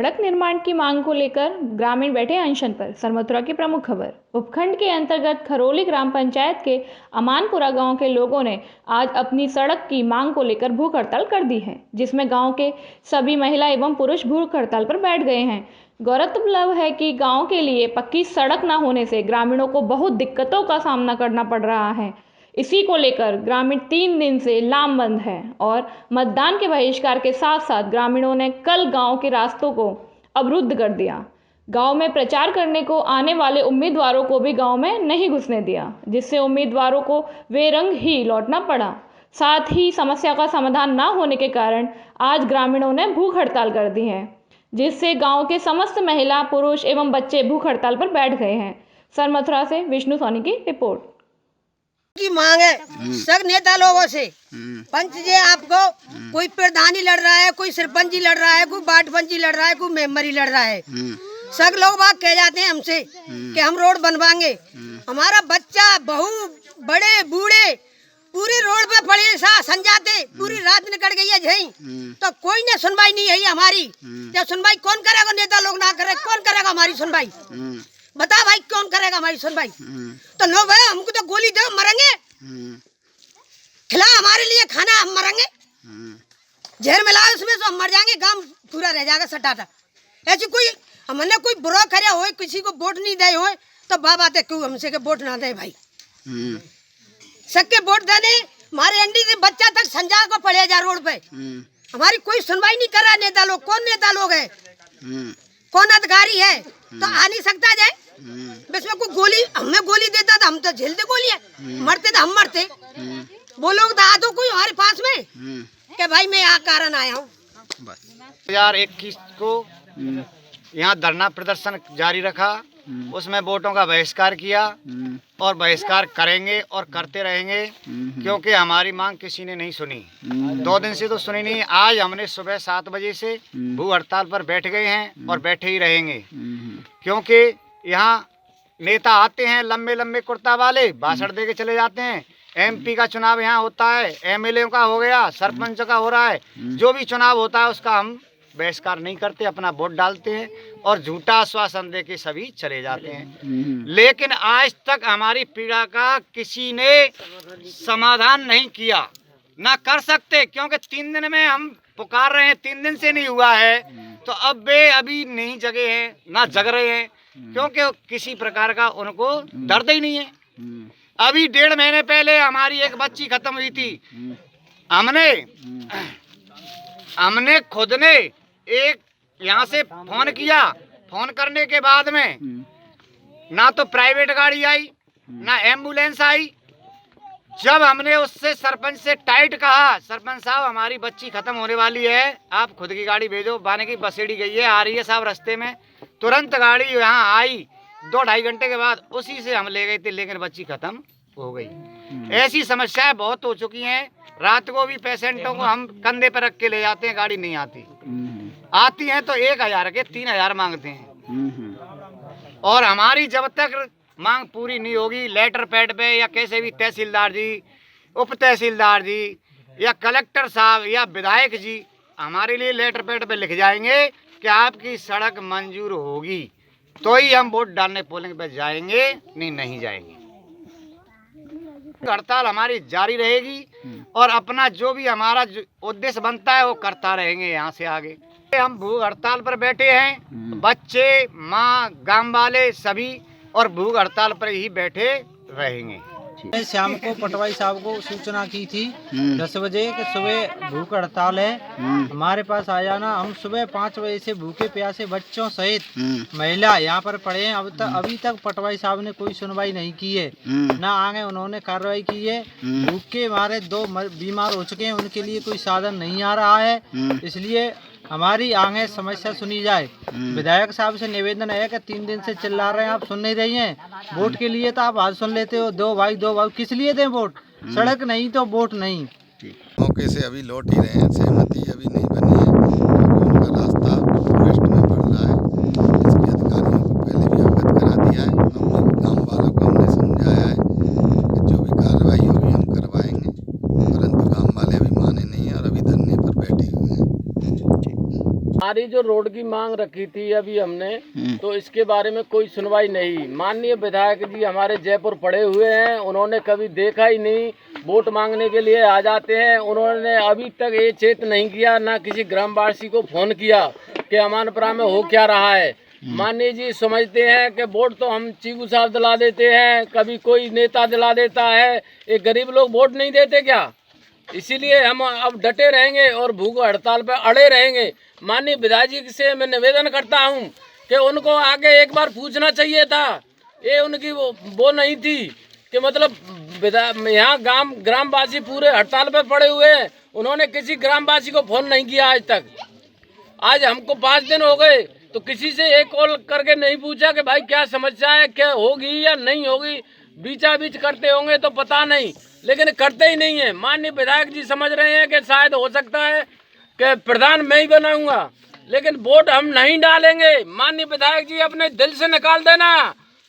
सड़क निर्माण की मांग को लेकर ग्रामीण बैठे अनशन पर। सरमथुरा की प्रमुख खबर। उपखंड के अंतर्गत खरोली ग्राम पंचायत के अमानपुरा गांव के लोगों ने आज अपनी सड़क की मांग को लेकर भूख हड़ताल कर दी है, जिसमें गांव के सभी महिला एवं पुरुष भूख हड़ताल पर बैठ गए हैं। गौरतलब है कि गांव के लिए पक्की सड़क न होने से ग्रामीणों को बहुत दिक्कतों का सामना करना पड़ रहा है। इसी को लेकर ग्रामीण 3 दिन से लामबंद है और मतदान के बहिष्कार के साथ साथ ग्रामीणों ने कल गांव के रास्तों को अवरुद्ध कर दिया। गांव में प्रचार करने को आने वाले उम्मीदवारों को भी गांव में नहीं घुसने दिया, जिससे उम्मीदवारों को बेरंग ही लौटना पड़ा। साथ ही समस्या का समाधान न होने के कारण आज ग्रामीणों ने भूख हड़ताल कर दी है, जिससे गाँव के समस्त महिला, पुरुष एवं बच्चे भूख हड़ताल पर बैठ गए हैं। सरमथुरा से विष्णु सोनी की रिपोर्ट। की मांग है सब नेता लोगों से। पंच जी आपको कोई प्रधानी लड़ रहा है, कोई सरपंच जी लड़ रहा है, कोई वार्ड पंच जी लड़ रहा है, कोई मेंबर ही लड़ रहा है। सब लोग बात कह जाते हैं हमसे कि हम रोड बनवाएंगे। हमारा बच्चा, बहू, बड़े बूढ़े पूरी रोड पे पड़े संजाते, पूरी रात निकल गई है झई, तो कोई ने सुनवाई नहीं है हमारी। जब सुनवाई कौन करेगा? नेता लोग ना करे, कौन करेगा हमारी सुनवाई? बता भाई, कौन करेगा हमारी सुनवाई? तो लो भाई, हमको तो गोली दो, मरेंगे। खिला हमारे लिए खाना, हम मरेंगे। जहर मिला उसमें तो हम मर जाएंगे, गांव पूरा रह जाएगा सटाटा। ऐसी कोई हमने कोई बुरा खड़ा हो, किसी को वोट नहीं दे हो, तो बाबा आते क्यों हमसे के वोट ना दे भाई। सबके वोट देने हमारे एंडी से बच्चा तक संजा को पड़े जा रोड पे। हमारी कोई सुनवाई नहीं कर रहा नेता लोग। कौन नेता लोग है, कौन अधिकारी है? तो आ नहीं सकता जाए बस में कोई गोली, हमें गोली देता था हम तो झेलते गोली है, मरते तो हम मरते। वो लोग तो आ दो कोई हमारे पास में कि भाई मैं यहाँ कारण आया हूँ। 2021 को यहाँ धरना प्रदर्शन जारी रखा, उसमें वोटों का बहिष्कार किया और बहिष्कार करेंगे और करते रहेंगे, क्योंकि हमारी मांग किसी ने नहीं सुनी। 2 दिन से तो सुनी नहीं। आज हमने सुबह 7 बजे से भूख हड़ताल पर बैठ गए हैं और बैठे ही रहेंगे, क्योंकि यहाँ नेता आते हैं लंबे लंबे कुर्ता वाले, भाषण दे के चले जाते हैं। MP का चुनाव यहाँ होता है, MLA का हो गया, सरपंच का हो रहा है, जो भी चुनाव होता है उसका हम बहिष्कार नहीं करते, अपना वोट डालते हैं और झूठा आश्वासन दे के सभी चले जाते हैं। लेकिन आज तक हमारी पीड़ा का किसी ने समाधान नहीं किया, ना कर सकते, क्योंकि 3 दिन में हम पुकार रहे हैं, 3 दिन से नहीं हुआ है। तो अब वे अभी नहीं जगे हैं, ना जग रहे हैं, क्योंकि किसी प्रकार का उनको दर्द ही नहीं है। अभी 1.5 महीने पहले हमारी एक बच्ची खत्म हुई थी। हमने खुद ने एक यहाँ से फोन किया। फोन करने के बाद में ना तो प्राइवेट गाड़ी आई, ना एम्बुलेंस आई। जब हमने उससे सरपंच से टाइट कहा, सरपंच साहब हमारी बच्ची खत्म होने वाली है, आप खुद की गाड़ी भेजो। बाने की बसेड़ी गई है, आ रही है साहब रास्ते में। तुरंत गाड़ी यहाँ आई, 2-2.5 घंटे के बाद उसी से हम ले गए थे, लेकिन बच्ची खत्म हो गई। ऐसी समस्याएं बहुत हो चुकी हैं। रात को भी पेशेंटों को हम कंधे पर रख के ले जाते हैं, गाड़ी नहीं आती। आती हैं तो 1000 के 3000 मांगते हैं। और हमारी जब तक मांग पूरी नहीं होगी, लेटर पैड पे या कैसे भी तहसीलदार जी, उप तहसीलदार जी या कलेक्टर साहब या विधायक जी हमारे लिए लेटर पैड पे लिख जाएंगे कि आपकी सड़क मंजूर होगी, तो ही हम वोट डालने पोलिंग पे जाएंगे, नहीं जाएंगे। हड़ताल हमारी जारी रहेगी और अपना जो भी हमारा उद्देश्य बनता है वो करता रहेंगे। यहाँ से आगे हम भूख हड़ताल पर बैठे हैं, बच्चे, माँ, गांव वाले सभी, और भूख हड़ताल पर ही बैठे रहेंगे। मैं शाम को पटवाई साहब को सूचना की थी 10 बजे कि सुबह भूख हड़ताल है, हमारे पास आ जाना। हम सुबह 5 बजे से भूखे प्यासे बच्चों सहित महिला यहाँ पर पड़े हैं। अभी तक पटवाई साहब ने कोई सुनवाई नहीं की है, ना आगे उन्होंने कार्रवाई की है। भूख के हमारे 2 बीमार हो चुके हैं, उनके लिए कोई साधन नहीं आ रहा है, इसलिए हमारी आगे समस्या सुनी जाए। विधायक साहब से निवेदन है कि 3 दिन से चिल्ला रहे हैं, आप सुन नहीं रही हैं। वोट के लिए तो आप आज सुन लेते हो, 2 भाई किस लिए दें वोट? सड़क नहीं तो वोट नहीं। मौके से अभी लौट ही रहे हैं, सहमति अभी नहीं बनी है, उनका रास्ता वेस्ट में पड़ रहा है। इसके अधिकारियों को पहले भी अवगत करा दिया है, हमने गाँव वालों को हमने समझाया है कि जो भी कार्रवाई होगी हम करवाएंगे, परंतु गाँव वाले अभी माने नहीं है और अभी धरने पर बैठे हुए हैं। हमारी जो रोड की मांग रखी थी अभी हमने, तो इसके बारे में कोई सुनवाई नहीं। माननीय विधायक जी हमारे जयपुर पड़े हुए हैं, उन्होंने कभी देखा ही नहीं। वोट मांगने के लिए आ जाते हैं, उन्होंने अभी तक ये चेत नहीं किया, ना किसी ग्रामवासी को फोन किया कि अमानपुरा में हो क्या रहा है। माननीय जी समझते हैं कि वोट तो हम चीकू साहब दिला देते हैं, कभी कोई नेता दिला देता है, ये गरीब लोग वोट नहीं देते क्या? इसीलिए हम अब डटे रहेंगे और भूख हड़ताल पे अड़े रहेंगे। माननीय विधायक जी से मैं निवेदन करता हूं कि उनको आगे एक बार पूछना चाहिए था। ये उनकी वो नहीं थी कि मतलब यहाँ ग्रामवासी पूरे हड़ताल पे पड़े हुए हैं, उन्होंने किसी ग्रामवासी को फोन नहीं किया आज तक। आज हमको 5 दिन हो गए तो किसी से एक कॉल करके नहीं पूछा कि भाई क्या समस्या है, क्या होगी या नहीं होगी। बीचा बीच करते होंगे तो पता नहीं, लेकिन करते ही नहीं है। माननीय विधायक जी समझ रहे हैं कि शायद हो सकता है कि प्रधान मैं ही बनाऊंगा, लेकिन वोट हम नहीं डालेंगे। माननीय विधायक जी अपने दिल से निकाल देना